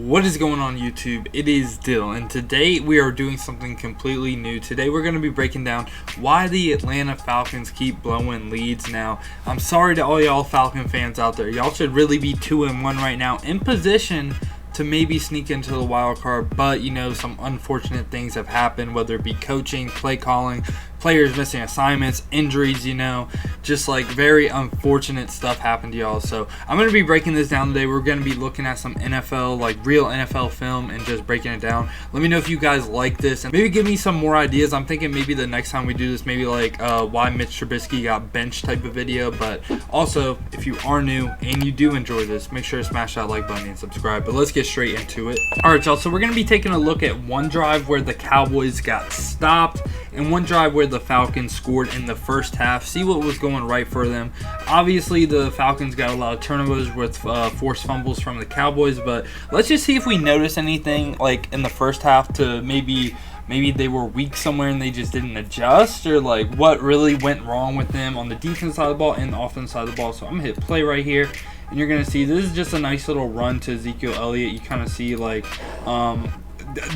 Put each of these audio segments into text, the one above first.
What is going on YouTube? It is Dill, and today we are doing something completely new. Today we're going to be breaking down why the Atlanta Falcons keep blowing leads. Now, I'm sorry to all y'all Falcon fans out there. Y'all should really be 2-1 right now, in position to maybe sneak into the wild card, but you know, some unfortunate things have happened, whether it be coaching, play calling, players missing assignments, injuries, you know, just like very unfortunate stuff happened to y'all. So I'm going to be breaking this down today. We're going to be looking at some NFL, like real NFL film, and just breaking it down. Let me know if you guys like this and maybe give me some more ideas. I'm thinking maybe the next time we do this, maybe like why Mitch Trubisky got benched type of video. But also, if you are new and you do enjoy this, make sure to smash that like button and subscribe. But let's get straight into it. Alright y'all, so we're going to be taking a look at one drive where the Cowboys got stopped and one drive where the Falcons scored in the first half. See what was going right for them. Obviously, the Falcons got a lot of turnovers with forced fumbles from the Cowboys, but let's just see if we notice anything like in the first half to maybe they were weak somewhere and they just didn't adjust, or like what really went wrong with them on the defense side of the ball and the offense side of the ball. So I'm gonna hit play right here, and you're gonna see this is just a nice little run to Ezekiel Elliott. You kind of see like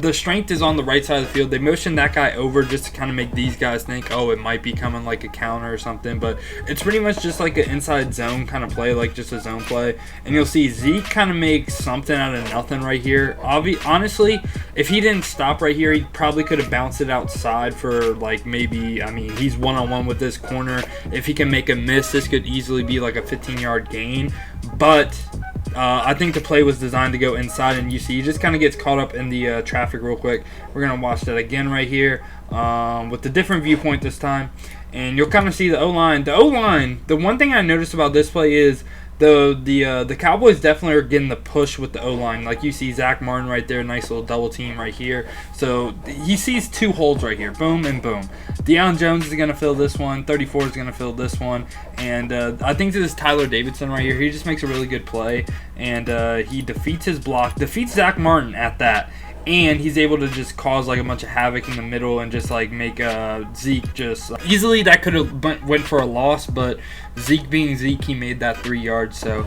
the strength is on the right side of the field. They motioned that guy over just to kind of make these guys think, oh, it might be coming like a counter or something, but it's pretty much just like an inside zone kind of play, like just a zone play. And you'll see Zeke kind of makes something out of nothing right here. Honestly, if he didn't stop right here, he probably could have bounced it outside for like maybe, I mean, he's one-on-one with this corner. If he can make a miss, this could easily be like a 15-yard gain, but I think the play was designed to go inside, and you see he just kind of gets caught up in the traffic real quick. We're going to watch that again right here with a different viewpoint this time, and you'll kind of see the O-line. The O-line, the one thing I noticed about this play is the Cowboys definitely are getting the push with the O-line. Like you see Zach Martin right there, nice little double team right here. So he sees two holes right here, boom and boom. Deion Jones is going to fill this one, 34 is going to fill this one, and I think this is Tyler Davidson right here. He just makes a really good play, and he defeats his block, defeats Zach Martin at that. And he's able to just cause like a bunch of havoc in the middle and just like make Zeke just easily that could have went for a loss, but Zeke being Zeke, he made that 3 yards. So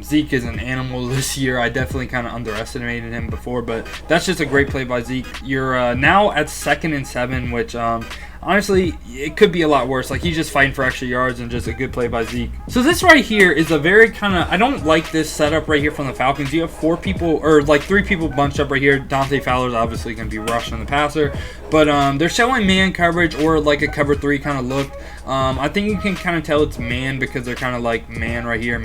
Zeke is an animal this year. I definitely kind of underestimated him before, but that's just a great play by Zeke. You're now at 2nd and 7, which honestly, it could be a lot worse. Like, he's just fighting for extra yards, and just a good play by Zeke. So this right here is a very kind of, I don't like this setup right here from the Falcons. You have 4 people, or like 3 people bunched up right here. Dante Fowler's obviously going to be rushing the passer, but they're showing man coverage or like a cover 3 kind of look. I think you can kind of tell it's man because they're kind of like man right here,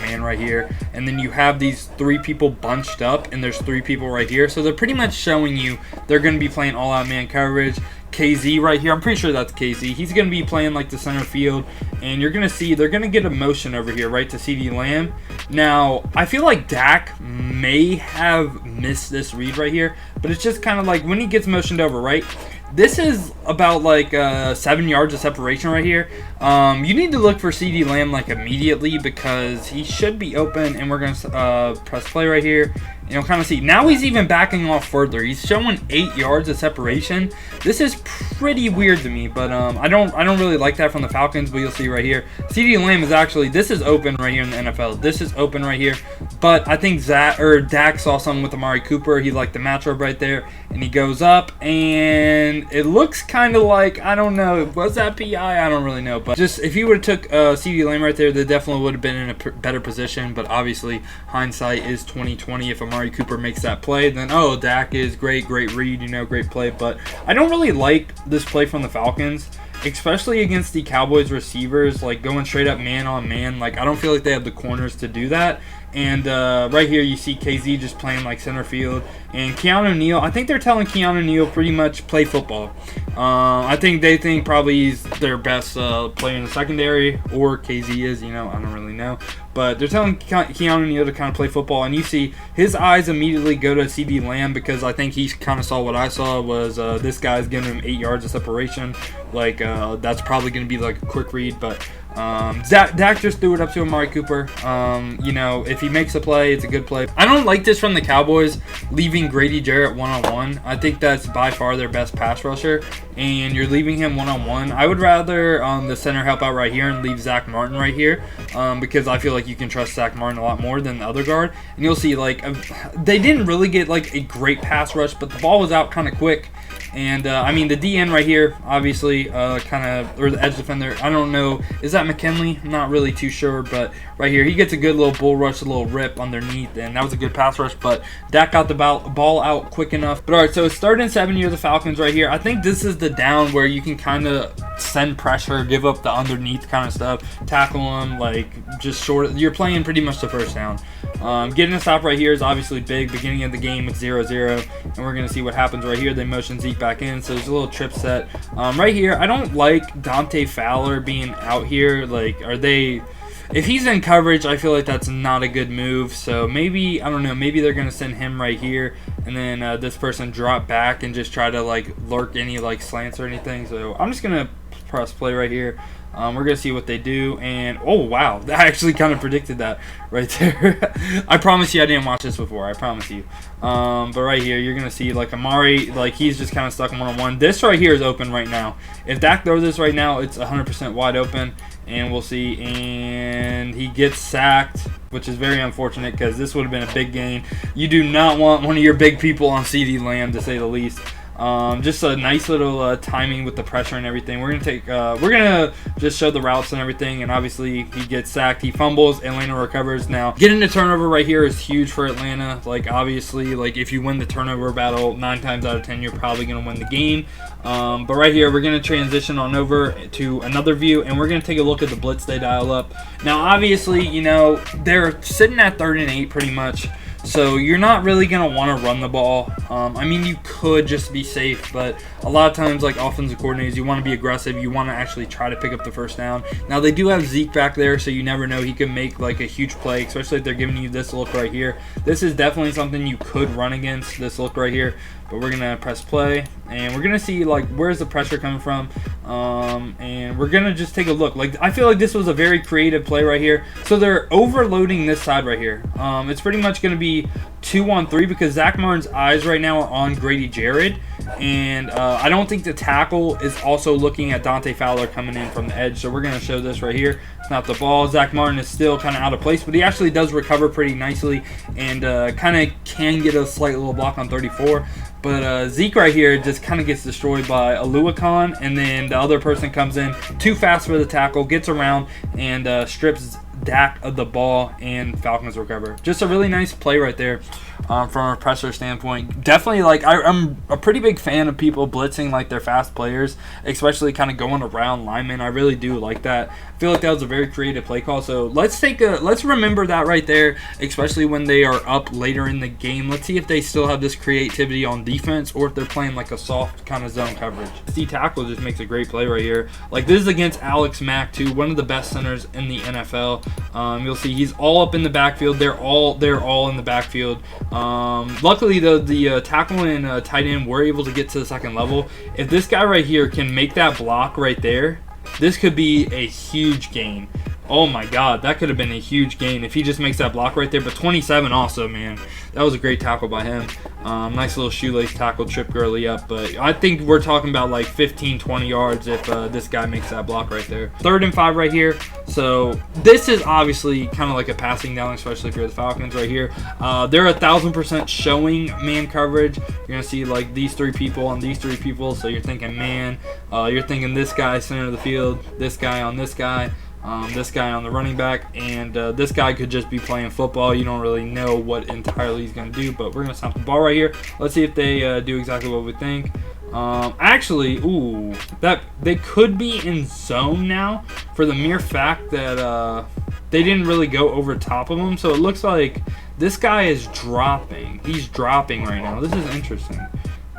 and then you have these 3 people bunched up, and there's 3 people right here. So they're pretty much showing you they're going to be playing all-out man coverage. KZ right here, I'm pretty sure that's KZ. He's going to be playing like the center field, and you're going to see they're going to get a motion over here, right, to CeeDee Lamb. Now, I feel like Dak may have missed this read right here, but it's just kind of like when he gets motioned over, right? This is about like 7 yards of separation right here. You need to look for CeeDee Lamb like immediately because he should be open, and we're going to press play right here. And you'll kind of see now he's even backing off further. He's showing 8 yards of separation. This is pretty weird to me, but I don't really like that from the Falcons. But you'll see right here, CeeDee Lamb is actually, this is open right here in the NFL. This is open right here, but I think Dak saw something with Amari Cooper. He liked the matchup right there, and he goes up, and it looks kind of like, I don't know, was that PI? I don't really know, but just if you would have took CeeDee Lamb right there, they definitely would have been in a better position. But obviously, hindsight is 20/20. If Amari Cooper makes that play, then oh, Dak is great read, you know, great play. But I don't really like this play from the Falcons, especially against the Cowboys receivers, like going straight up man on man. Like, I don't feel like they have the corners to do that. And right here you see KZ just playing like center field, and Keanu Neal, I think they're telling Keanu Neal pretty much play football. I think they think probably he's their best player in the secondary, or KZ is, you know, I don't really know. But they're telling Keanu Neal to kind of play football, and you see his eyes immediately go to CeeDee Lamb because I think he kind of saw what I saw was this guy's giving him 8 yards of separation. Like, that's probably going to be like a quick read, but Dak just threw it up to Amari Cooper. You know, if he makes a play, it's a good play. I don't like this from the Cowboys, leaving Grady Jarrett one-on-one. I think that's by far their best pass rusher, and you're leaving him one-on-one. I would rather the center help out right here and leave Zach Martin right here, because I feel like you can trust Zach Martin a lot more than the other guard. And you'll see, like, they didn't really get, like, a great pass rush, but the ball was out kind of quick. And, I mean, the DN right here, obviously, or the edge defender, I don't know. Is that McKinley? I'm not really too sure, but right here, he gets a good little bull rush, a little rip underneath, and that was a good pass rush, but Dak got the ball out quick enough. But, all right, so it's 3rd and 7 here, the Falcons right here. I think this is the down where you can kind of send pressure, give up the underneath kind of stuff, tackle them, like, just short. You're playing pretty much the first down. Getting a stop right here is obviously big. Beginning of the game, it's 0-0, and we're going to see what happens right here. They motion Zeke back in, so there's a little trip set. Right here, I don't like Dante Fowler being out here. Like, if he's in coverage, I feel like that's not a good move. So maybe, I don't know, maybe they're going to send him right here, and then this person drop back and just try to, like, lurk any, like, slants or anything. So I'm just going to press play right here. We're going to see what they do, and oh wow, I actually kind of predicted that right there. I promise you I didn't watch this before, I promise you. But right here, you're going to see, like, Amari, like, he's just kind of stuck one-on-one. This right here is open right now. If Dak throws this right now, it's 100% wide open, and we'll see. And he gets sacked, which is very unfortunate because this would have been a big gain. You do not want one of your big people on CeeDee Lamb, to say the least. Just a nice little timing with the pressure and everything. We're gonna just show the routes and everything, and obviously he gets sacked, he fumbles, Atlanta recovers. Now getting a turnover right here is huge for Atlanta. Like, obviously, like, if you win the turnover battle 9 times out of 10, you're probably gonna win the game. But right here, we're gonna transition on over to another view, and we're gonna take a look at the blitz they dial up. Now, obviously, you know, they're sitting at 3rd and 8 pretty much. So you're not really going to want to run the ball. I mean, you could just be safe, but a lot of times, like offensive coordinators, you want to be aggressive. You want to actually try to pick up the first down. Now, they do have Zeke back there, so you never know. He could make, like, a huge play, especially if they're giving you this look right here. This is definitely something you could run against, this look right here. But we're going to press play, and we're going to see, like, where's the pressure coming from. And we're going to just take a look. Like, I feel like this was a very creative play right here. So they're overloading this side right here. It's pretty much going to be 2-on-3 because Zach Martin's eyes right now are on Grady Jarrett. And I don't think the tackle is also looking at Dante Fowler coming in from the edge. So we're going to show this right here. Snap the ball. Zach Martin is still kind of out of place, but he actually does recover pretty nicely and kind of can get a slight little block on 34. But Zeke right here just kind of gets destroyed by Aluakon, and then the other person comes in too fast for the tackle, gets around, and strips Dak of the ball, and Falcons recover. Just a really nice play right there from a pressure standpoint. Definitely, like, I'm a pretty big fan of people blitzing, like, their fast players, especially kind of going around linemen. I really do like that. I feel like that was a very creative play call. So let's remember that right there, especially when they are up later in the game. Let's see if they still have this creativity on defense or if they're playing like a soft kind of zone coverage. D tackle just makes a great play right here. Like, this is against Alex Mack too, one of the best centers in the NFL. You'll see he's all up in the backfield. They're all in the backfield. Luckily though, the tackle and tight end were able to get to the second level. If this guy right here can make that block right there, this could be a huge gain. Oh my God, that could have been a huge gain if he just makes that block right there. But 27 also, man. That was a great tackle by him. Nice little shoelace tackle, trip Gurley up. But I think we're talking about like 15, 20 yards if this guy makes that block right there. 3rd and 5 right here. So this is obviously kind of like a passing down, especially if you're the Falcons right here. They're 1,000% showing man coverage. You're going to see like these 3 people and these 3 people. So you're thinking man. You're thinking this guy center of the field, this guy on this guy. This guy on the running back, and this guy could just be playing football. You don't really know what entirely he's going to do, but we're going to snap the ball right here. Let's see if they do exactly what we think. Actually, ooh, that they could be in zone now for the mere fact that they didn't really go over top of him. So it looks like this guy is dropping. He's dropping right now. This is interesting.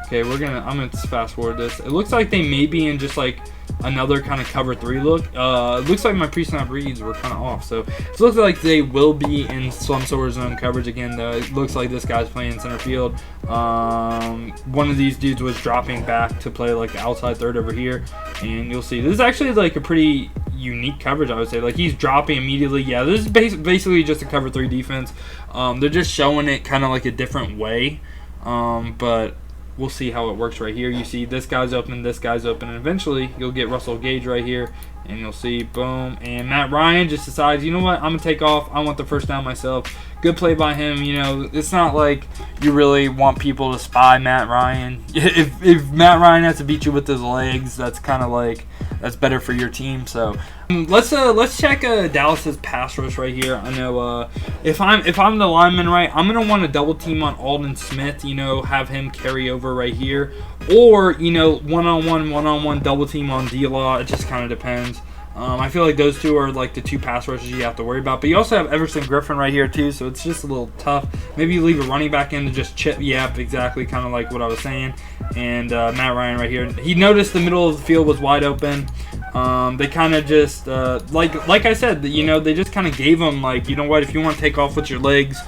Okay, I'm gonna fast forward this. It looks like they may be in just like another kind of cover 3 look. It looks like my pre-snap reads were kind of off, so it looks like they will be in some sort of zone coverage again. Though it looks like this guy's playing center field. One of these dudes was dropping back to play like the outside third over here, and you'll see this is actually like a pretty unique coverage, I would say. Like, he's dropping immediately. Yeah, this is basically just a cover 3 defense. They're just showing it kind of like a different way. But we'll see how it works right here. You see this guy's open, and eventually you'll get Russell Gage right here, and you'll see, boom, and Matt Ryan just decides, you know what, I'm going to take off. I want the first down myself. Good play by him. You know, it's not like you really want people to spy Matt Ryan. If Matt Ryan has to beat you with his legs, that's kind of like, that's better for your team. So let's check Dallas's pass rush right here. I know if I'm the lineman, right, I'm gonna want to double team on Aldon Smith. You know, have him carry over right here, or you know, one-on-one double team on D-Law. It just kind of depends. I feel like those two are like the two pass rushes you have to worry about. But you also have Everson Griffin right here too, so it's just a little tough. Maybe you leave a running back in to just chip. Yep, exactly, kind of like what I was saying. And Matt Ryan right here. He noticed the middle of the field was wide open. They kind of just, like I said, you know, they just kind of gave him, like, you know what, if you want to take off with your legs,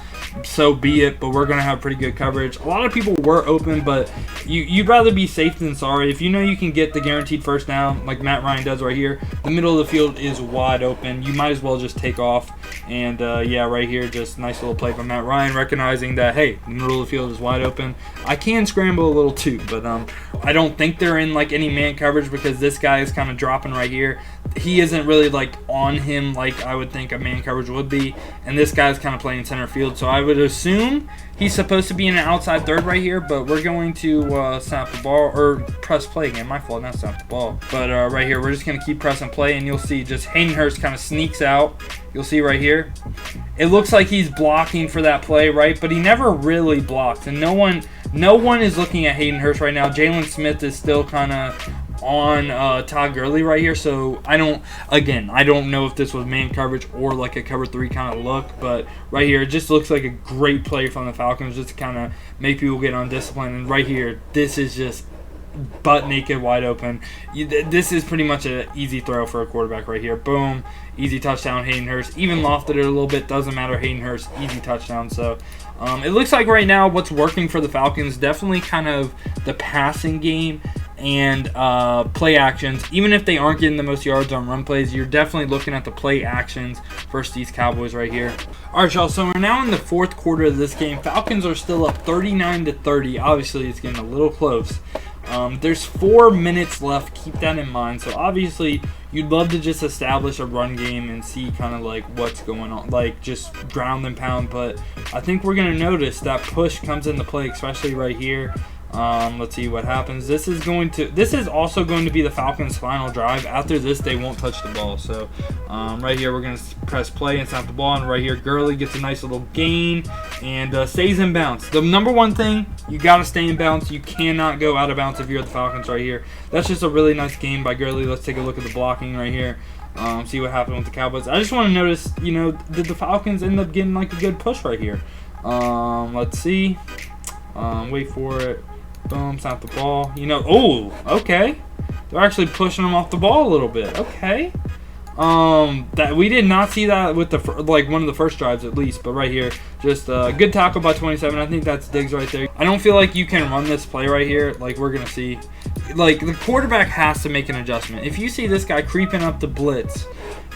so be it, but we're going to have pretty good coverage. A lot of people were open, but you'd rather be safe than sorry. If you know you can get the guaranteed first down, like Matt Ryan does right here, the middle of the field is wide open. You might as well just take off. And, yeah, right here, just nice little play by Matt Ryan, recognizing that, hey, the middle of the field is wide open. I can scramble a little too, but I don't think they're in, like, any man coverage because this guy is kind of dropping right here. He isn't really, like, on him like I would think a man coverage would be. And this guy's kind of playing center field, so I would assume he's supposed to be in an outside third right here, but we're going to snap the ball, or press play again. My fault, not snap the ball. But right here, we're just going to keep pressing play, and you'll see just Hayden Hurst kind of sneaks out. You'll see right here. It looks like he's blocking for that play, right? But he never really blocked, and no one is looking at Hayden Hurst right now. Jalen Smith is still kind of on Todd Gurley right here, so I don't know if this was man coverage or like a cover 3 kind of look, but right here it just looks like a great play from the Falcons just to kind of make people get undisciplined. And right here, this is just butt naked wide open. This is pretty much an easy throw for a quarterback right here. Boom, easy touchdown. Hayden Hurst even lofted it a little bit, doesn't matter. Hayden Hurst, easy touchdown. So it looks like right now what's working for the Falcons definitely kind of the passing game and play actions. Even if they aren't getting the most yards on run plays, you're definitely looking at the play actions versus these Cowboys right here. All right, y'all, so we're now in the fourth quarter of this game. Falcons are still up 39-30. Obviously, it's getting a little close. There's 4 minutes left. Keep that in mind. So obviously, you'd love to just establish a run game and see kind of like what's going on, like just ground and pound. But I think we're going to notice that push comes into play, especially right here. Let's see what happens. This is also going to be the Falcons' final drive. After this, they won't touch the ball. So right here, we're going to press play and snap the ball. And right here, Gurley gets a nice little gain and stays in bounds. The number one thing, you got to stay in bounds. You cannot go out of bounds if you're the Falcons right here. That's just a really nice game by Gurley. Let's take a look at the blocking right here. See what happened with the Cowboys. I just want to notice, you know, did the Falcons end up getting like a good push right here? Let's see. Wait for it. Boom, snap the ball. You know, oh, okay. They're actually pushing them off the ball a little bit. Okay. That we did not see that with the one of the first drives at least, but right here, just good tackle by 27. I think that's Diggs right there. I don't feel like you can run this play right here. Like we're gonna see, like the quarterback has to make an adjustment. If you see this guy creeping up the blitz,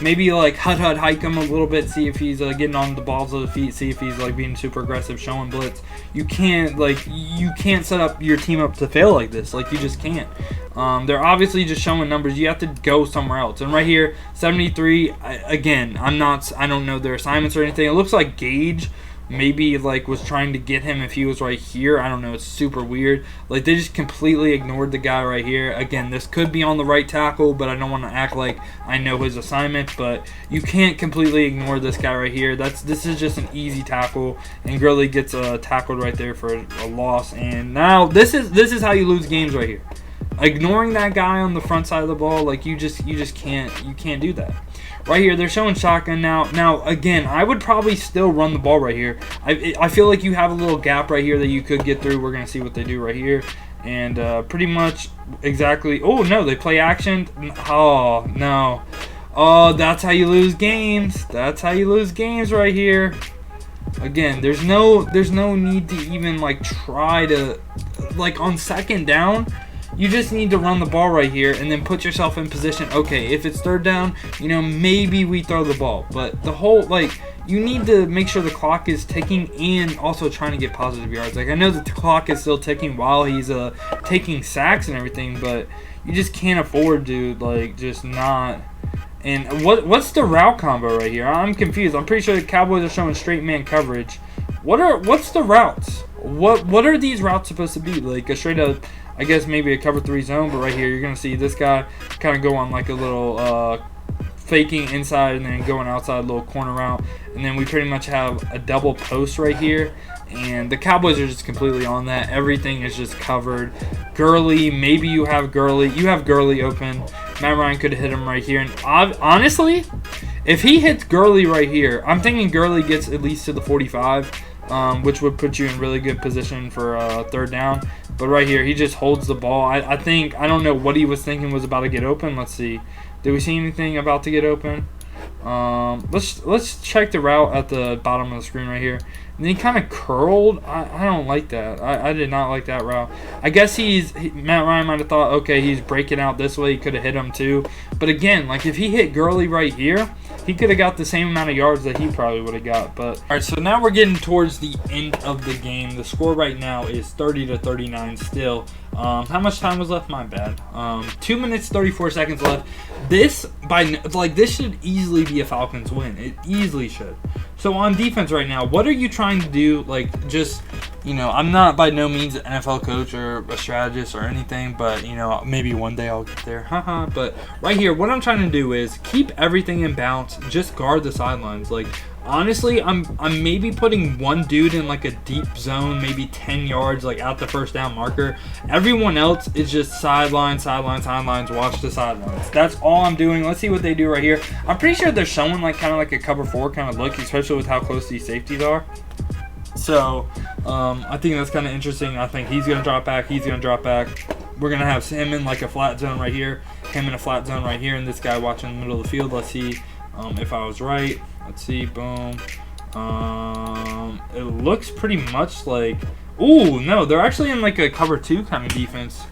maybe like hike him a little bit, see if he's getting on the balls of the feet, see if he's like being super aggressive, showing blitz. You can't set up your team up to fail like this. Like you just can't. They're obviously just showing numbers. You have to go somewhere else. And right here, 73. Again, I don't know their assignments or anything. It looks like Gage maybe like was trying to get him if he was right here. I don't know. It's super weird. Like they just completely ignored the guy right here. Again, this could be on the right tackle, but I don't want to act like I know his assignment. But you can't completely ignore this guy right here. This is just an easy tackle, and Gurley gets tackled right there for a loss. And now this is how you lose games right here. Ignoring that guy on the front side of the ball, like you just can't do that. Right here, they're showing shotgun now. Now, again, I would probably still run the ball right here. I feel like you have a little gap right here that you could get through. We're going to see what they do right here. And pretty much exactly. Oh, no, they play action. Oh, no. Oh, that's how you lose games. That's how you lose games right here. Again, there's no need to even, like, try to, like, on second down, You just need to run the ball right here and then put yourself in position. Okay, if it's third down, you know, maybe we throw the ball. But the whole, like, you need to make sure the clock is ticking and also trying to get positive yards. Like, I know that the clock is still ticking while he's taking sacks and everything, but you just can't afford to, like, just not. And what's the route combo right here? I'm confused. I'm pretty sure the Cowboys are showing straight man coverage. What's the routes? What are these routes supposed to be? Like a straight up, I guess maybe a cover 3 zone, but right here you're gonna see this guy kind of go on like a little faking inside and then going outside, a little corner route, and then we pretty much have a double post right here. And the Cowboys are just completely on that. Everything is just covered. Gurley, maybe you have Gurley. You have Gurley open. Matt Ryan could have hit him right here. And honestly, if he hits Gurley right here, I'm thinking Gurley gets at least to the 45, which would put you in really good position for third down. But right here, he just holds the ball. I don't know what he was thinking was about to get open. Let's see. Did we see anything about to get open? Let's check the route at the bottom of the screen right here. And then he kind of curled. I don't like that. I did not like that route. I guess Matt Ryan might have thought, okay, he's breaking out this way. He could have hit him too. But again, like if he hit Gurley right here, he could have got the same amount of yards that he probably would have got. But all right, so now we're getting towards the end of the game. The score right now is 30-39 still. How much time was left? My bad. 2 minutes 34 seconds left. This should easily be a Falcons win. It easily should. So on defense right now, what are you trying to do? Like, just, you know, I'm not by no means an NFL coach or a strategist or anything, but, you know, maybe one day I'll get there. Haha. But right here, what I'm trying to do is keep everything in bounce. Just guard the sidelines. Like, honestly, I'm maybe putting one dude in like a deep zone, maybe 10 yards, like out the first down marker. Everyone else is just sidelines, watch the sidelines. That's all I'm doing. Let's see what they do right here. I'm pretty sure they're showing like kind of like a cover 4 kind of look, especially with how close these safeties are. So I think that's kind of interesting. I think he's going to drop back. We're going to have him in like a flat zone right here, him in a flat zone right here, and this guy watching the middle of the field. Let's see if I was right. Let's see, boom. It looks pretty much like, ooh, no, they're actually in like a cover 2 kind of defense.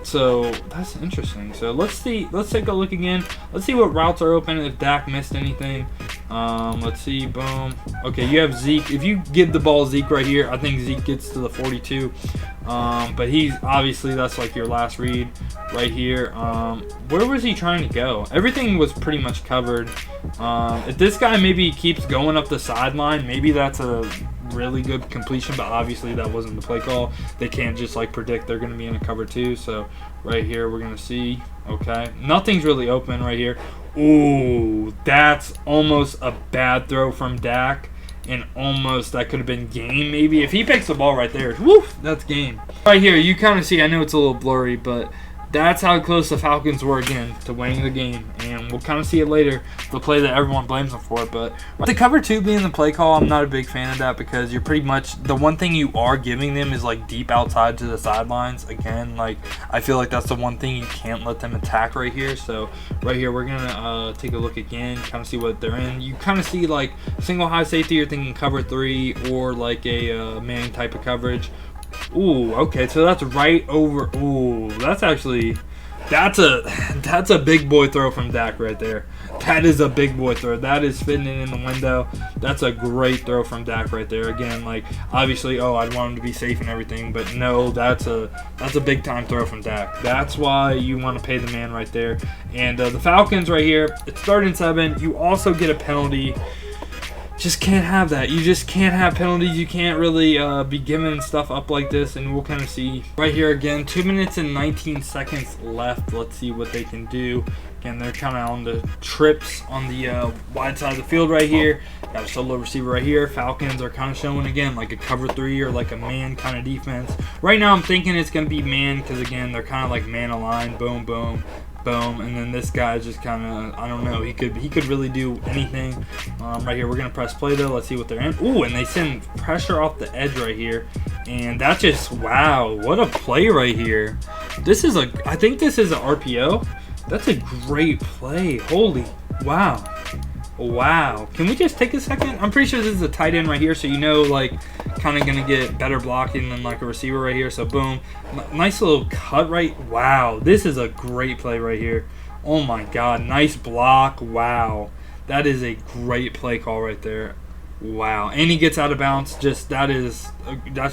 So that's interesting. So let's take a look again. Let's see what routes are open, if Dak missed anything. Let's see, boom. Okay, you have Zeke. If you give the ball Zeke right here, I think Zeke gets to the 42. But he's obviously, that's like your last read right here. Where was he trying to go? Everything was pretty much covered. If this guy maybe keeps going up the sideline, maybe that's a really good completion, but obviously that wasn't the play call. They can't just like predict they're going to be in a cover 2. So right here we're going to see, okay, nothing's really open right here. Ooh, that's almost a bad throw from Dak. And almost that could have been game maybe. If he picks the ball right there, woo, that's game. Right here, you kind of see, I know it's a little blurry, but that's how close the Falcons were again to winning the game. And we'll kind of see it later, the play that everyone blames them for. But the cover 2 being the play call, I'm not a big fan of that, because you're pretty much, the one thing you are giving them is like deep outside to the sidelines. Again, like I feel like that's the one thing you can't let them attack right here. So right here, we're going to take a look again, kind of see what they're in. You kind of see like single high safety, you're thinking cover 3 or like a man type of coverage. Ooh, okay, so that's right over. Ooh, that's actually, that's a big boy throw from Dak right there. That is a big boy throw. That is fitting it in the window. That's a great throw from Dak right there. Again, like obviously, oh, I'd want him to be safe and everything, but no, that's a big time throw from Dak. That's why you want to pay the man right there. And the Falcons right here, it's 3rd and 7. You also get a penalty. Just can't have that. You just can't have penalties. You can't really be giving stuff up like this, and we'll kind of see right here again. 2 minutes and 19 seconds left. Let's see what they can do. Again, they're kind of on the trips on the wide side of the field right here. Got a solo receiver right here. Falcons are kind of showing again like a cover 3 or like a man kind of defense. Right now, I'm thinking it's going to be man, because again, they're kind of like man aligned. Boom, boom. Boom, and then this guy just kind of, I don't know, he could really do anything. Right here, we're going to press play though. Let's see what they're in. Ooh, and they send pressure off the edge right here. And that just, wow, what a play right here. I think this is an RPO. That's a great play. Holy, wow. Wow. Can we just take a second? I'm pretty sure this is a tight end right here, so you know, like, kind of going to get better blocking than, like, a receiver right here. So, boom. Nice little cut right. Wow. This is a great play right here. Oh, my God. Nice block. Wow. That is a great play call right there. Wow. And he gets out of bounds. That's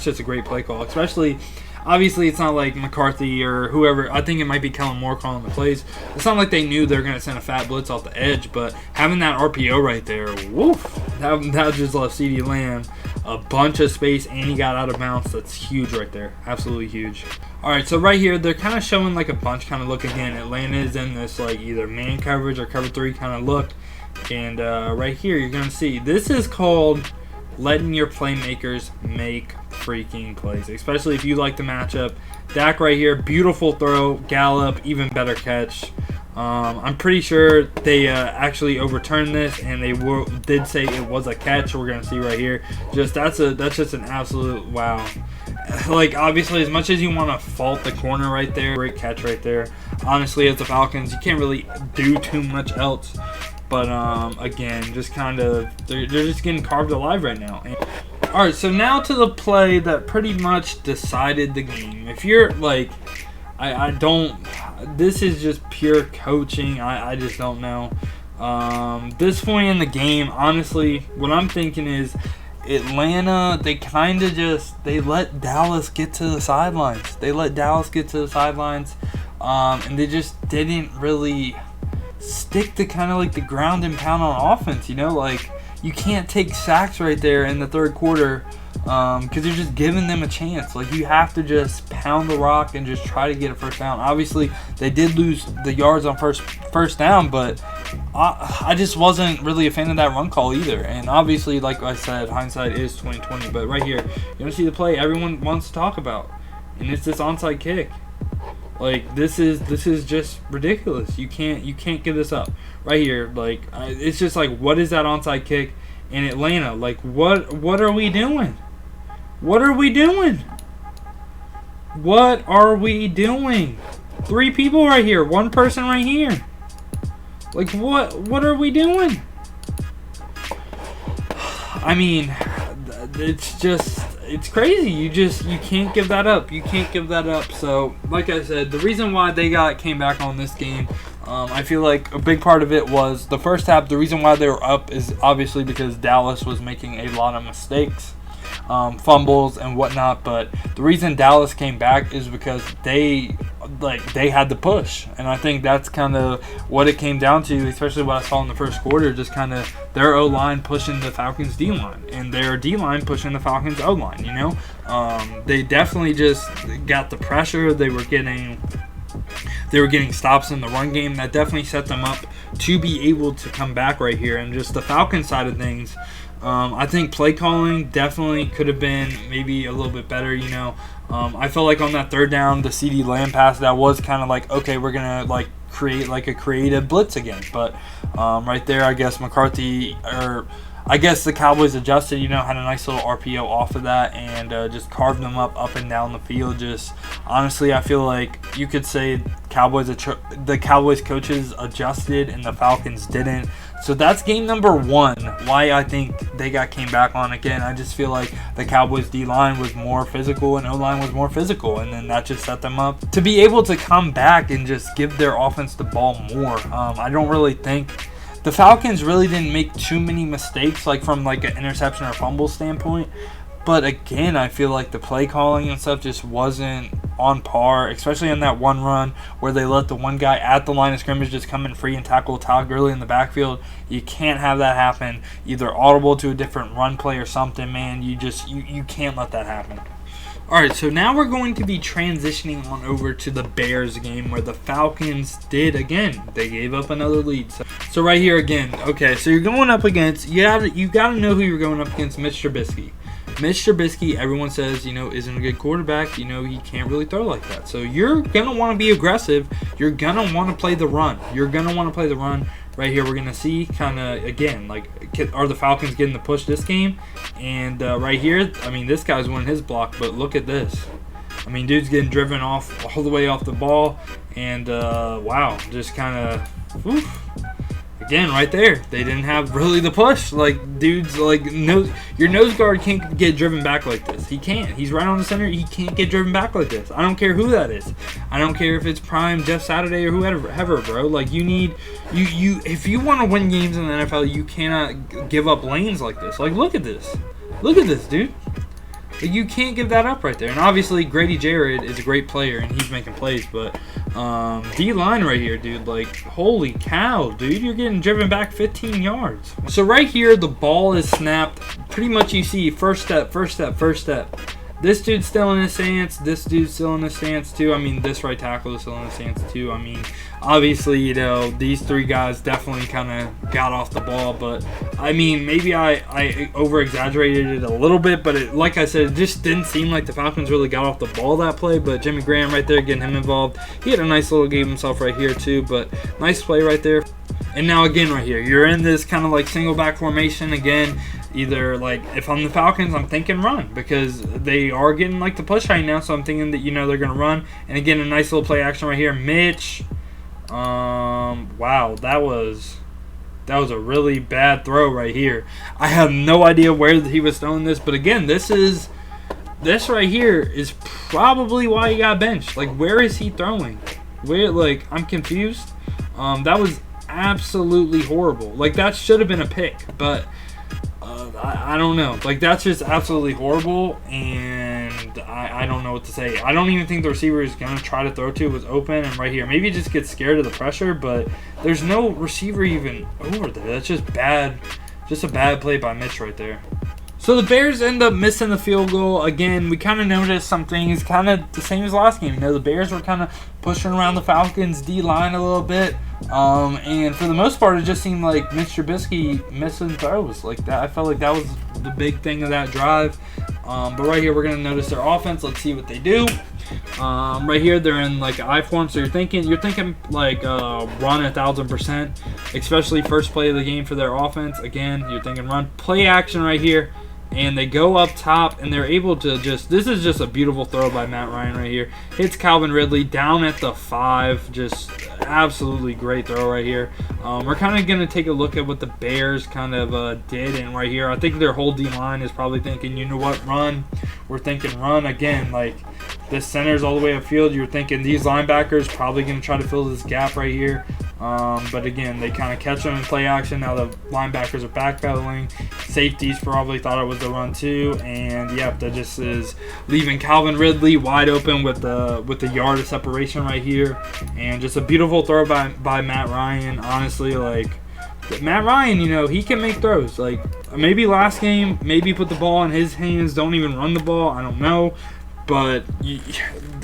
just a great play call, especially... Obviously, it's not like McCarthy or whoever. I think it might be Kellen Moore calling the plays. It's not like they knew they were going to send a fat blitz off the edge, but having that RPO right there, woof, that just left CeeDee Lamb a bunch of space, and he got out of bounds. That's huge right there. Absolutely huge. All right, so right here, they're kind of showing like a bunch kind of look again. Atlanta is in this like either man coverage or cover 3 kind of look. And right here, you're going to see this is called letting your playmakers make freaking plays, especially if you like the matchup. Dak right here, beautiful throw. Gallup, even better catch. I'm pretty sure they actually overturned this, and they did say it was a catch. We're gonna see right here. That's just an absolute wow. Like, obviously, as much as you want to fault the corner right there, great catch right there. Honestly, as the Falcons, you can't really do too much else. But, again, just kind of, they're just getting carved alive right now. Alright, so now to the play that pretty much decided the game. If you're, like, this is just pure coaching. I just don't know. This point in the game, honestly, what I'm thinking is Atlanta, they let Dallas get to the sidelines. And they just didn't really stick to kind of like the ground and pound on offense, you know, like you can't take sacks right there in the third quarter because you're just giving them a chance. Like, you have to just pound the rock and just try to get a first down. Obviously, they did lose the yards on first down, but I just wasn't really a fan of that run call either. And obviously, like I said, hindsight is 20/20. But right here, you're gonna see the play everyone wants to talk about, and it's this onside kick. Like, this is just ridiculous. You can't give this up right here. Like, it's just like, what is that onside kick in Atlanta? Like, what are we doing? What are we doing? What are we doing? 3 people right here, 1 person right here. Like, what are we doing? I mean, it's crazy. You can't give that up. You can't give that up. So, like I said, the reason why they came back on this game, I feel like a big part of it was the first half. The reason why they were up is obviously because Dallas was making a lot of mistakes, fumbles and whatnot. But the reason Dallas came back is because they had the push, and I think that's kind of what it came down to, especially what I saw in the first quarter, just kind of their O-line pushing the Falcons' D-line and their D-line pushing the Falcons' O-line, you know. They definitely just got the pressure. They were getting stops in the run game. That definitely set them up to be able to come back right here. And just the Falcons side of things, I think play calling definitely could have been maybe a little bit better, you know. I felt like on that third down, the CeeDee Lamb pass, that was kind of like, okay, we're going to like create like a creative blitz again. But right there, I guess I guess the Cowboys adjusted, you know, had a nice little RPO off of that, and just carved them up and down the field. Just honestly, I feel like you could say the Cowboys coaches adjusted and the Falcons didn't. So that's game number 1. Why I think they came back on again. I just feel like the Cowboys D-line was more physical and O-line was more physical, and then that just set them up to be able to come back and just give their offense the ball more. I don't really think the Falcons really didn't make too many mistakes, like from like an interception or fumble standpoint. But again, I feel like the play calling and stuff just wasn't on par, especially on that one run where they let the one guy at the line of scrimmage just come in free and tackle Todd Gurley in the backfield. You can't have that happen. Either audible to a different run play or something, man. You can't let that happen. Alright, so now we're going to be transitioning on over to the Bears game where the Falcons did, again, they gave up another lead. So right here again, okay, so you're going up against, you got to know who you're going up against, Mitch Trubisky. Mitch Trubisky, everyone says, you know, isn't a good quarterback. You know, he can't really throw like that. So you're going to want to be aggressive. You're going to want to play the run. Right here, we're going to see kind of, again, like, are the Falcons getting the push this game? And right here, I mean, this guy's winning his block, but look at this. I mean, dude's getting driven off all the way off the ball. And, wow, just kind of, again, right there, they didn't have really the push. Like, dudes, like, no, your nose guard can't get driven back like this. He can't. He's right on the center. He can't get driven back like this. I don't care who that is. I don't care if it's Prime, Jeff Saturday, or whoever, bro. Like, you need, if you want to win games in the NFL, you cannot give up lanes like this. Like, look at this. Look at this, dude. You can't give that up right there. And obviously, Grady Jarrett is a great player, and he's making plays. But D-line right here, dude, like, holy cow, dude. You're getting driven back 15 yards. So right here, the ball is snapped. Pretty much you see first step, first step, first step. This dude's still in his stance. This dude's still in his stance, too. I mean, this right tackle is still in his stance, too. I mean, obviously, you know, these three guys definitely kind of got off the ball. But, I mean, maybe I over-exaggerated it a little bit. But, like I said, it just didn't seem like the Falcons really got off the ball that play. But Jimmy Graham right there, getting him involved. He had a nice little game himself right here, too. But nice play right there. And now, again, right here, you're in this kind of like single back formation again. Either, like, if I'm the Falcons, I'm thinking run because they are getting, like, the push right now. So I'm thinking that, you know, they're going to run. And, again, a nice little play action right here. Mitch. Wow, that was a really bad throw right here. I have no idea where he was throwing this. But, again, this right here is probably why he got benched. Like, where is he throwing? Where, like, I'm confused. That was absolutely horrible. Like, that should have been a pick. But I don't know. Like, that's just absolutely horrible, and I don't know what to say. I don't even think the receiver is going to try to throw to it was open, and right here. Maybe just get scared of the pressure, but there's no receiver even over there. That's just bad. Just a bad play by Mitch right there. So the Bears end up missing the field goal. Again, we kind of noticed some things, kind of the same as last game. You know, the Bears were kind of pushing around the Falcons' D-line a little bit. And for the most part, it just seemed like Mitch Trubisky missing throws like that. I felt like that was the big thing of that drive. But right here, we're going to notice their offense. Let's see what they do. Right here, they're in like I form, so you're thinking like run 1,000%, especially first play of the game for their offense. Again, you're thinking run. Play action right here. And they go up top, and they're able to just – this is just a beautiful throw by Matt Ryan right here. Hits Calvin Ridley down at the 5. Just absolutely great throw right here. We're kind of going to take a look at what the Bears kind of did. And right here, I think their whole D-line is probably thinking, you know what, run. We're thinking run. Again, like this center's all the way upfield. You're thinking these linebackers probably going to try to fill this gap right here. But again, they kind of catch them in play action. Now the linebackers are backpedaling. Safeties probably thought it was the run too, and yep, that just is leaving Calvin Ridley wide open with the yard of separation right here, and just a beautiful throw by Matt Ryan. Honestly, like Matt Ryan, you know, he can make throws. Like maybe last game, maybe put the ball in his hands, don't even run the ball. I don't know. But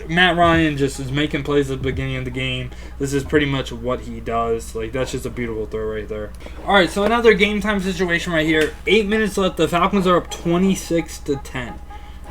Matt Ryan just is making plays at the beginning of the game. This is pretty much what he does. Like, that's just a beautiful throw right there. All right, so another game time situation right here. 8 minutes left. The Falcons are up 26-10.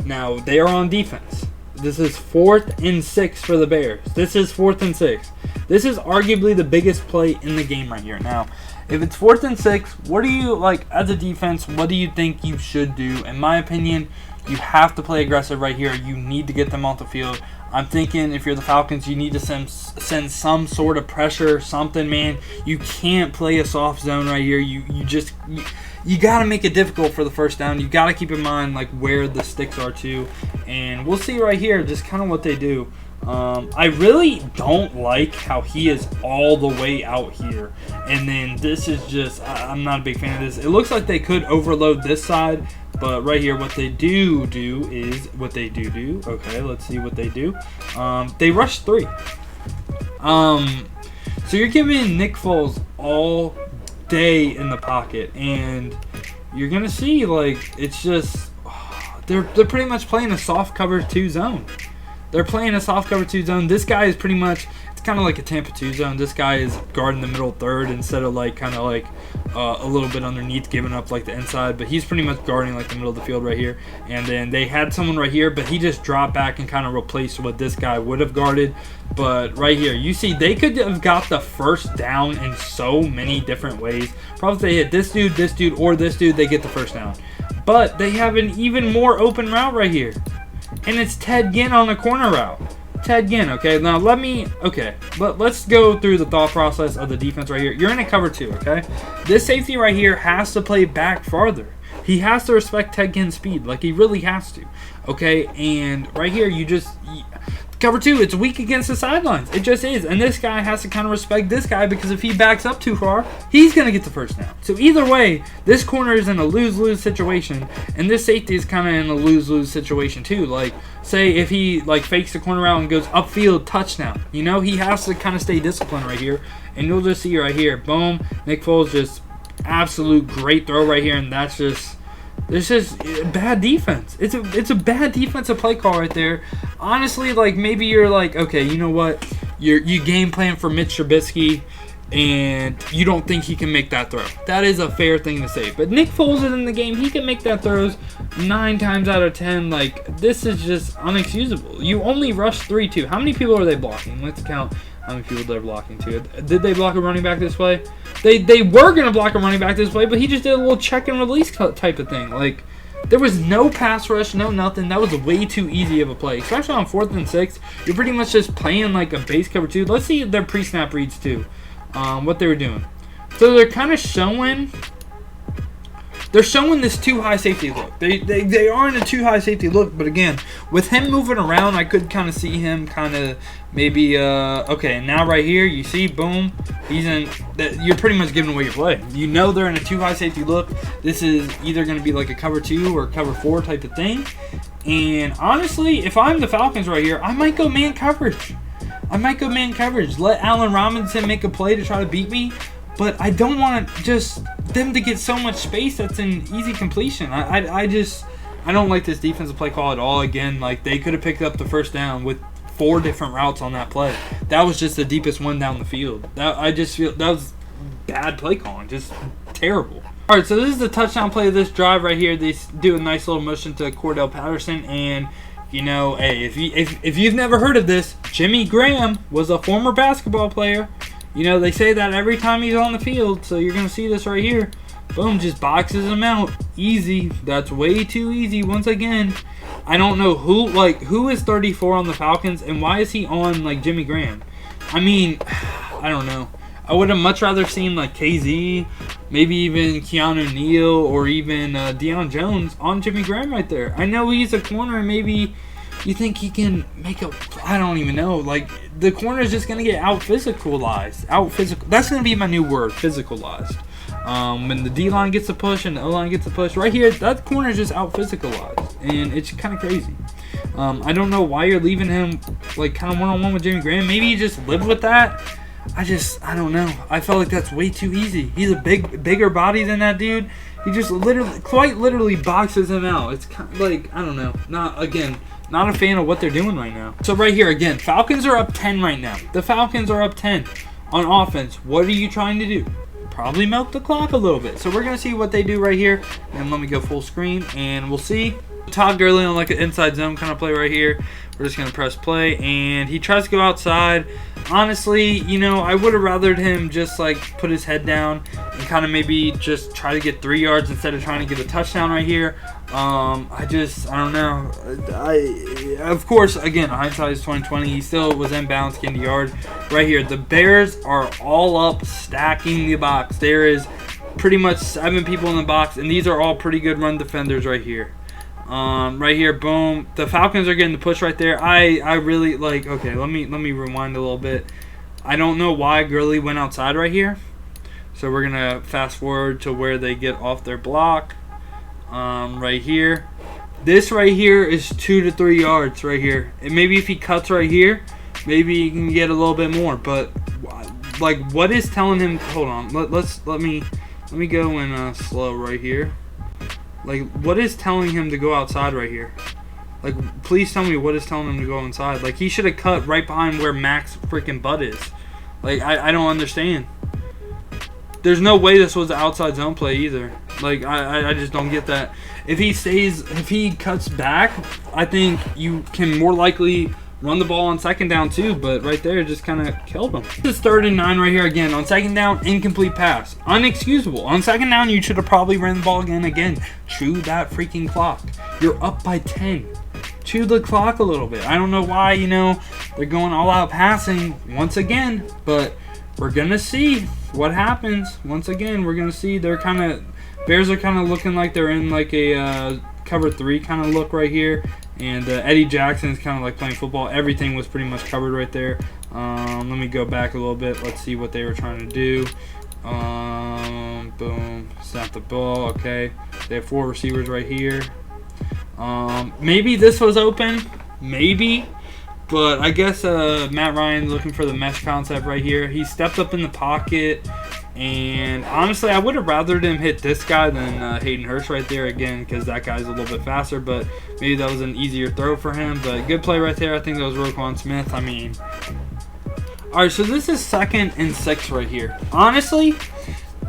Now, they are on defense. This is 4th and 6 for the Bears. This is 4th and 6. This is arguably the biggest play in the game right here. Now, if it's 4th and 6, what do you, like, as a defense, what do you think you should do? In my opinion, you have to play aggressive right here. You need to get them off the field. I'm thinking if you're the Falcons, you need to send some sort of pressure, something, man. You can't play a soft zone right here. You got to make it difficult for the first down. You got to keep in mind like where the sticks are too. And we'll see right here just kind of what they do. I really don't like how he is all the way out here. And then this is just, I'm not a big fan of this. It looks like they could overload this side. But right here, what they do is what they do. Okay, let's see what they do. They rush 3. So you're giving Nick Foles all day in the pocket, and you're gonna see like it's just they're pretty much playing a soft cover 2 zone. They're playing a soft cover 2 zone. This guy is pretty much, it's kind of like a Tampa 2 zone. This guy is guarding the middle third instead of like kind of like a little bit underneath, giving up like the inside. But he's pretty much guarding like the middle of the field right here. And then they had someone right here, but he just dropped back and kind of replaced what this guy would have guarded. But right here, you see they could have got the first down in so many different ways. Probably if they hit this dude, or this dude, they get the first down. But they have an even more open route right here. And it's Ted Ginn on the corner route. Ted Ginn, okay? Now let's go through the thought process of the defense right here. You're in a cover 2, okay? This safety right here has to play back farther. He has to respect Ted Ginn's speed, like he really has to, okay? And right here, cover 2, it's weak against the sidelines. It just is. And this guy has to kind of respect this guy, because if he backs up too far, he's going to get the first down. So either way, this corner is in a lose-lose situation, and this safety is kind of in a lose-lose situation too. Like, say if he like fakes the corner out and goes upfield, touchdown. You know, he has to kind of stay disciplined right here. And you'll just see right here, boom, Nick Foles just absolute great throw right here, and that's just... This is bad defense. It's a bad defensive play call right there. Honestly, like, maybe you're like, okay, you know what? You game plan for Mitch Trubisky, and you don't think he can make that throw. That is a fair thing to say. But Nick Foles is in the game. He can make that throws 9 times out of 10. Like, this is just unexcusable. You only rush 3-2. How many people are they blocking? Let's count how many people they're blocking to. Did they block a running back this play? They were going to block a running back this play, but he just did a little check and release type of thing. Like, there was no pass rush, no nothing. That was way too easy of a play. Especially on 4th and 6. You're pretty much just playing like a base cover 2. Let's see their pre-snap reads too. What they were doing. So they're kind of showing... They're showing this too high safety look. They are in a too high safety look, but again, with him moving around, I could kind of see him kind of maybe, okay, now right here, you see, boom, he's in, you're pretty much giving away your play. You know they're in a too high safety look. This is either going to be like a cover 2 or cover 4 type of thing. And honestly, if I'm the Falcons right here, I might go man coverage. Let Allen Robinson make a play to try to beat me. But I don't want just them to get so much space that's an easy completion. I don't like this defensive play call at all. Again, like, they could have picked up the first down with 4 different routes on that play. That was just the deepest one down the field. I just feel that was bad play calling, just terrible. All right, so this is the touchdown play of this drive right here. They do a nice little motion to Cordell Patterson, and you know, hey, if you've never heard of this, Jimmy Graham was a former basketball player. You know, they say that every time he's on the field, so you're going to see this right here. Boom, just boxes him out. Easy. That's way too easy once again. I don't know who is 34 on the Falcons, and why is he on, like, Jimmy Graham? I mean, I don't know. I would have much rather seen, like, KZ, maybe even Keanu Neal, or even Deion Jones on Jimmy Graham right there. I know he's a corner, and maybe... You think he can make a... I don't even know. Like, the corner is just going to get out-physicalized. That's going to be my new word, physicalized. When the D-line gets a push and the O-line gets a push. Right here, that corner is just out-physicalized. And it's kind of crazy. I don't know why you're leaving him, like, kind of one-on-one with Jimmy Graham. Maybe you just live with that. I don't know. I felt like that's way too easy. He's a bigger body than that dude. He just quite literally boxes him out. It's kind of like, I don't know. Not a fan of what they're doing right now. So right here, again, Falcons are up 10 right now. The Falcons are up 10 on offense. What are you trying to do? Probably milk the clock a little bit. So we're going to see what they do right here. And let me go full screen, and we'll see. Todd Gurley on like an inside zone kind of play right here. We're just going to press play, and he tries to go outside. Honestly, you know, I would have rathered him just like put his head down and kind of maybe just try to get 3 yards instead of trying to get a touchdown right here. I don't know. Of course, again, hindsight is 20/20. He still was inbounds, getting the yard right here. The Bears are all up, stacking the box. There is pretty much 7 people in the box, and these are all pretty good run defenders right here. Right here, boom. The Falcons are getting the push right there. I really like. Okay, let me rewind a little bit. I don't know why Gurley went outside right here. So we're gonna fast forward to where they get off their block. Right here. This right here is 2 to 3 yards right here. And maybe if he cuts right here, maybe he can get a little bit more. But like, what is telling him? Hold on. Let me go in slow right here. Like, what is telling him to go outside right here? Like, please tell me what is telling him to go inside. Like, he should have cut right behind where Mac's freaking butt is. Like, I don't understand. There's no way this was an outside zone play either. Like, I just don't get that. If he cuts back, I think you can more likely run the ball on second down too, but right there just kind of killed him. This is 3rd and 9 right here again. On second down, incomplete pass. Unexcusable. On second down, you should have probably ran the ball again. Chew that freaking clock. You're up by 10. Chew the clock a little bit. I don't know why, you know, They're going all out passing once again, but we're gonna see what happens. Once again, we're gonna see. Bears are kind of looking like they're in like a cover 3 kind of look right here, and Eddie Jackson's kind of like playing football. Everything was pretty much covered right there. Let me go back a little bit. Let's see what they were trying to do. Boom, snap the ball. Okay, they have 4 receivers right here. Maybe this was open, maybe. But I guess Matt Ryan's looking for the mesh concept right here. He stepped up in the pocket, and honestly, I would have rathered him hit this guy than Hayden Hurst right there again, because that guy's a little bit faster. But maybe that was an easier throw for him. But good play right there. I think that was Roquan Smith. I mean, all right. So this is 2nd and 6 right here. Honestly, you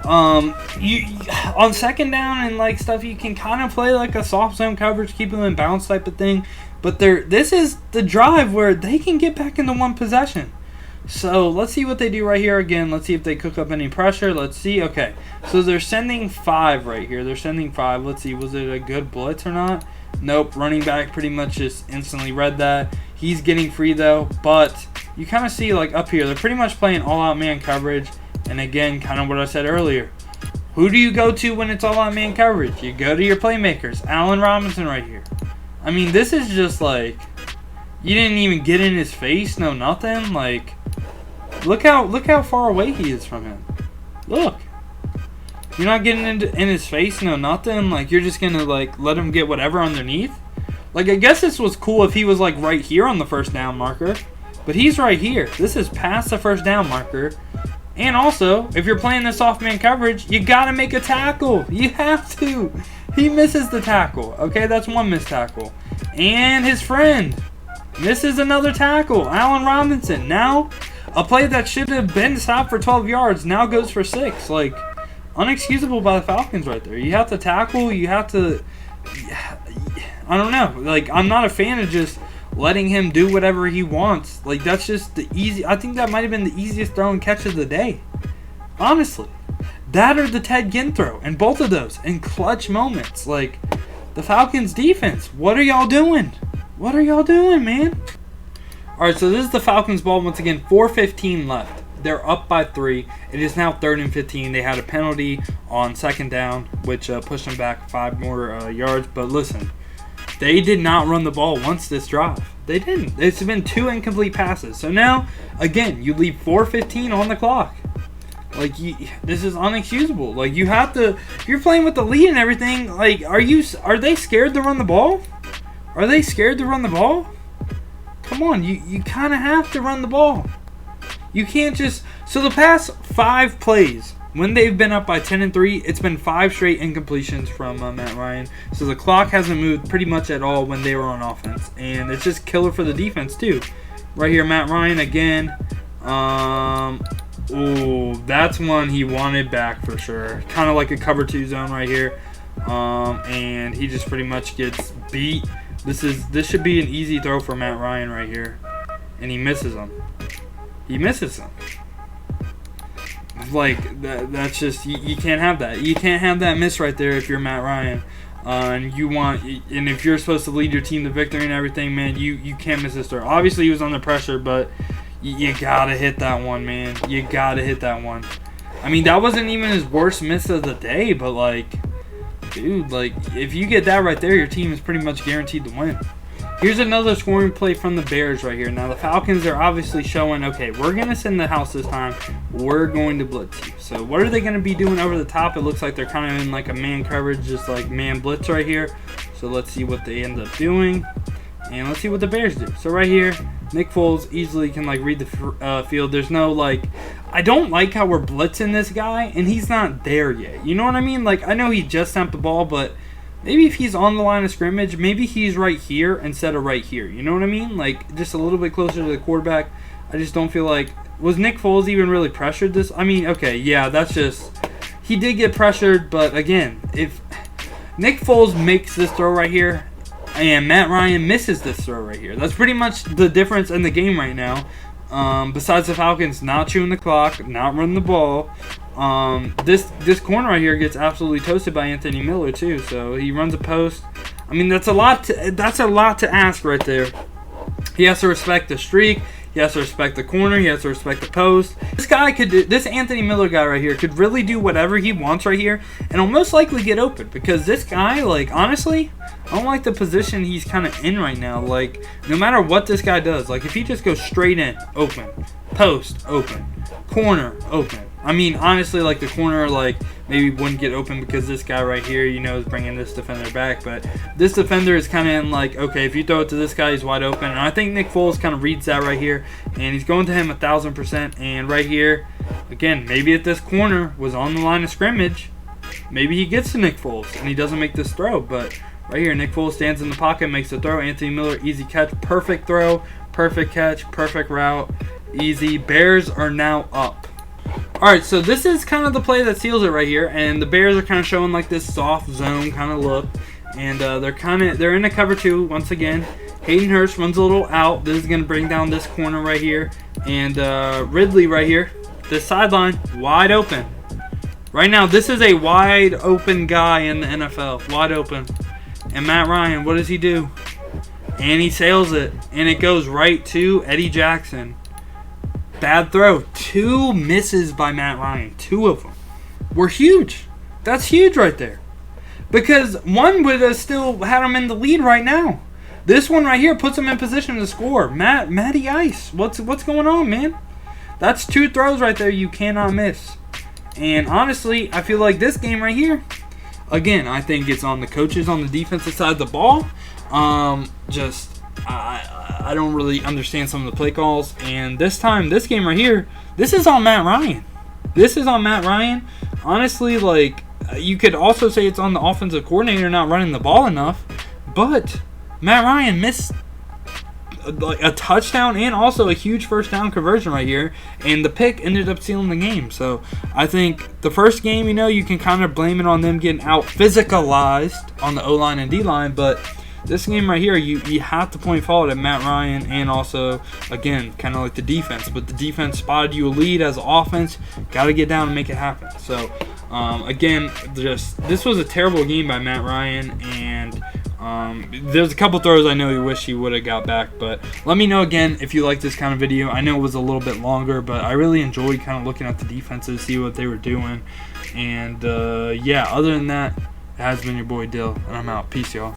on 2nd down and like stuff, you can kind of play like a soft zone coverage, keep them in bounds type of thing. But this is the drive where they can get back into 1 possession. So let's see what they do right here again. Let's see if they cook up any pressure. Let's see. Okay, so they're sending 5 right here. They're sending 5. Let's see. Was it a good blitz or not? Nope. Running back pretty much just instantly read that. He's getting free though. But you kind of see like up here, they're pretty much playing all-out man coverage. And again, kind of what I said earlier. Who do you go to when it's all-out man coverage? You go to your playmakers. Allen Robinson right here. I mean, this is just like, you didn't even get in his face, no nothing. Like, look how far away he is from him. Look, you're not getting in his face, no nothing. Like, you're just gonna like let him get whatever underneath. Like, I guess this was cool if he was like right here on the 1st down marker, but he's right here. This is past the 1st down marker. And also, if you're playing this off man coverage, you gotta make a tackle. You have to. He misses the tackle. Okay, that's 1 missed tackle. And his friend misses another tackle. Allen Robinson. Now, a play that should have been stopped for 12 yards now goes for 6. Like, unexcusable by the Falcons right there. You have to tackle. You have to... I don't know. Like, I'm not a fan of just letting him do whatever he wants. Like, that's just the easy... I think that might have been the easiest throw and catch of the day. Honestly. That or the Ted Ginn throw, and both of those in clutch moments. Like, the Falcons defense, what are y'all doing? What are y'all doing, man? All right, so this is the Falcons ball once again. 4:15 left. They're up by 3. It is now 3rd and 15. They had a penalty on 2nd down, which pushed them back 5 more yards. But listen, they did not run the ball once this drive. They didn't. It's been 2 incomplete passes. So now, again, you leave 4:15 on the clock. Like, this is unexcusable. Like, you have to, if you're playing with the lead and everything, like, are they scared to run the ball? Are they scared to run the ball? Come on, you kind of have to run the ball. You can't just, so the past 5 plays, when they've been up by 10 and 3, it's been 5 straight incompletions from Matt Ryan. So the clock hasn't moved pretty much at all when they were on offense. And it's just killer for the defense, too. Right here, Matt Ryan again. Ooh, that's one he wanted back for sure. Kind of like a cover 2 zone right here. And he just pretty much gets beat. This should be an easy throw for Matt Ryan right here. And he misses him. He misses him. Like, that's just, you can't have that. You can't have that miss right there if you're Matt Ryan. And if you're supposed to lead your team to victory and everything, man, you can't miss this throw. Obviously, he was under pressure, but you gotta hit that one, man. You gotta hit that one. I mean, that wasn't even his worst miss of the day, but like, dude, like, if you get that right there, your team is pretty much guaranteed to win. Here's another scoring play from the Bears right here. Now, the Falcons are obviously showing, okay, we're going to send the house this time. We're going to blitz you. So, what are they going to be doing over the top? It looks like they're kind of in like a man coverage, just like man blitz right here. So, let's see what they end up doing. And let's see what the Bears do. So, right here, Nick Foles easily can like read the field. There's no like, I don't like how we're blitzing this guy, and he's not there yet. You know what I mean? Like, I know he just snapped the ball, but maybe if he's on the line of scrimmage, maybe he's right here instead of right here. You know what I mean? Like, just a little bit closer to the quarterback. I just don't feel like, was Nick Foles even really pressured this? I mean, okay, yeah, that's just, he did get pressured, but again, if Nick Foles makes this throw right here, and Matt Ryan misses this throw right here, that's pretty much the difference in the game right now. Besides the Falcons not chewing the clock, not running the ball, this corner right here gets absolutely toasted by Anthony Miller too. So he runs a post. I mean, that's a lot to ask right there. He has to respect the streak. He has to respect the corner. He has to respect the post. This guy could do, this Anthony Miller guy right here could really do whatever he wants right here, and he'll most likely get open because this guy, like, honestly, I don't like the position he's kind of in right now. Like, no matter what this guy does, like, if he just goes straight in, open, post, open, corner, open. I mean, honestly, like, the corner, like, maybe wouldn't get open because this guy right here, you know, is bringing this defender back. But this defender is kind of in, like, okay, if you throw it to this guy, he's wide open. And I think Nick Foles kind of reads that right here. And he's going to him 1,000%. And right here, again, maybe if this corner was on the line of scrimmage, maybe he gets to Nick Foles and he doesn't make this throw. But right here, Nick Foles stands in the pocket, makes the throw. Anthony Miller, easy catch, perfect throw, perfect catch, perfect route, easy. Bears are now up. Alright, so this is kind of the play that seals it right here, and the Bears are kind of showing like this soft zone kind of look, and they're in a cover 2 once again. Hayden Hurst runs a little out. This is going to bring down this corner right here, and Ridley right here, this sideline wide open. Right now, this is a wide open guy in the NFL, wide open. And Matt Ryan, what does he do? And he sails it, and it goes right to Eddie Jackson. Bad throw. 2 misses by Matt Ryan. 2 of them were huge. That's huge right there. Because one would have still had him in the lead right now. This one right here puts him in position to score. Matty Ice. What's going on, man? That's 2 throws right there you cannot miss. And honestly, I feel like this game right here, again, I think it's on the coaches on the defensive side of the ball. I don't really understand some of the play calls. And this time, this game right here, this is on Matt Ryan. This is on Matt Ryan. Honestly, like, you could also say it's on the offensive coordinator not running the ball enough. But Matt Ryan missed a touchdown and also a huge first down conversion right here. And the pick ended up sealing the game. So I think the first game, you know, you can kind of blame it on them getting out physicalized on the O-line and D-line. But this game right here, you have to point fault at Matt Ryan and also, again, kind of like the defense. But the defense spotted you a lead as an offense. Got to get down and make it happen. So, again, this was a terrible game by Matt Ryan. And there's a couple throws I know he wished he would have got back. But let me know, again, if you like this kind of video. I know it was a little bit longer, but I really enjoyed kind of looking at the defenses, see what they were doing. And, yeah, other than that, it has been your boy Dill, and I'm out. Peace, y'all.